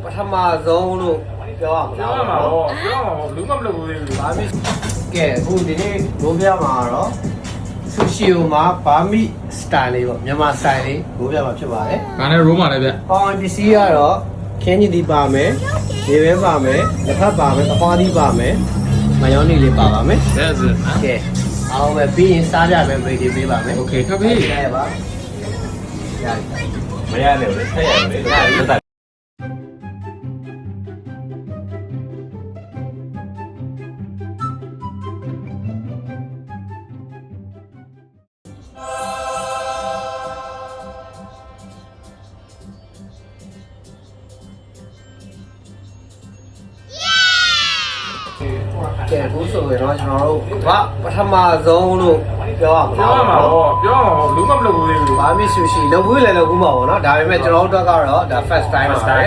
ပထမဆုံးလို့ပြောရမှာပြောရမှာလူမမလုပ်ဘူးလေဘာမီကဲအခုဒီနေ့ရိုးပြမှာတော့ဆူရှီယိုမှာဘာမီစတိုင်လေးပေါ့မြန်မာစတိုင်လေးရိုးပြမှာဖြစ်ပါတယ်။ဒါနဲ့ရိုးမှာလည်းဗျ။ပေါင်ပစ္စည်းကတော့ခင်းကြီးဒီပါမယ်။ရေပဲပါမယ်။လက်ဖက်ပါမယ်။သခွားသီးပါမယ်။မယောနီလေးပါပါမယ်။ That's it နော်။ကဲအောင်ပဲပြီးရင်စားကြမယ်မိတ်တွေပေးပါမယ်။ Okay ခပ်ပြီရပါ။ရတယ်မရနဲ့လေဆက်ရတယ်လေလက်သက်ကဲအခုဆိုရင်တော့ကျွန်တော်တို့ပထမဆုံးလို့ပြောရမှာ ပြောရမှာလူမမလုပ်ဘူးလေဘာမီဆူရှီလုပ်ဘူးလည်းလုပ်ဘူးမှာပေါ့နော်ဒါပေမဲ့ကျွန်တော်တို့ကတော့ဒါ first time ပါပဲ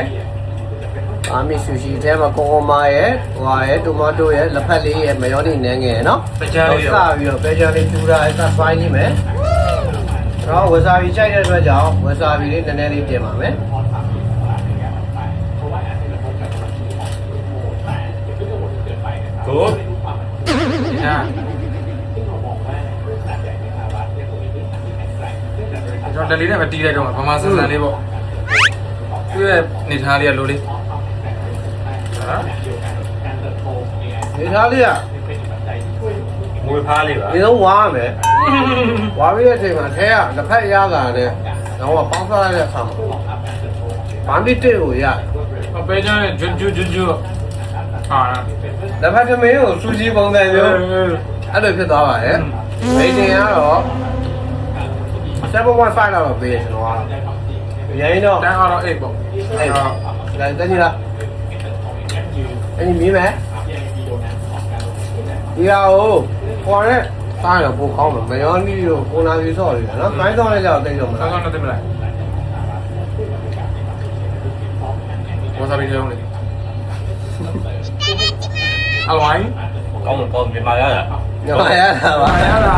ဘာမီဆူရှီထဲမှာကောမာရဲ့ဟွာရဲ့တိုမာတိုရဲ့လက်ဖက်လေးရဲ့မယောနီနန်းငယ်နော်စပြီးတော့ပဲဂျန်လေးပြူတာအဲ့ဒါဖိုင်းနေမယ်တော့ဝါဆာဘီကြိုက်တဲ့အတွက်ကြောင့်ဝါဆာဘီလေးနည်းနည်းလေးပြင်ပါမယ်ကိုညာကျွန်တော်တလေးနဲ့ပဲတီးလိုက်တော့ဗမာစံစံလေးပေါ့သူ့ရဲ့နေထားလေးကလိုလေးဟာနေသားလေးကမွေဖားလေးပါဒီတော့ဝါမယ်ဝါပြီးတဲ့အချိန်မှာထဲကလက်ဖက်ရတာနဲ့တော့ပေါင်းစားလိုက်တဲ့အခါမှာဘာမီတစ်ကိုရပဲကျန်းနဲ့ဂျွတ်ဟာလက်ဖက်သမင်းကိုစူဂျီပုံစံမျိုးအဲ့လိုဖြစ်သွားပါတယ်မိတ်တင်ကတော့7.5တော့ပေးကျွန်တော်ကရင်းတော့တန်းအောင်တော့8ပေါ့အဲ့ဒါတက်ကြည့်လားအဲ့ဒီမြင်မယ်ဒီဟာကိုခေါ်တဲ့စားရပိုကောင်းတယ်မယောနီတို့ကိုနာစီဆော့နေတာနော်တိုင်းဆော့လိုက်ကြတော့တိတ်တော့မလားဆောင်းတော့တင်မလားဝါဆာဘီကြောင်းလေအဝိုင်းကောင်းမြန်မာရတာညမရတာပါရတာ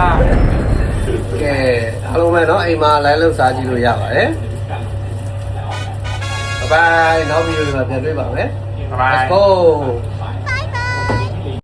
ကဲအားလုံးပဲเนาะအိမ်မှာ live လုပ်စားကြည့်လို့ရပါတယ်ဘိုင်နောက်ဗီဒီယိုမှာပြန်တွေ့ပါမယ် ဘိုင် Let's go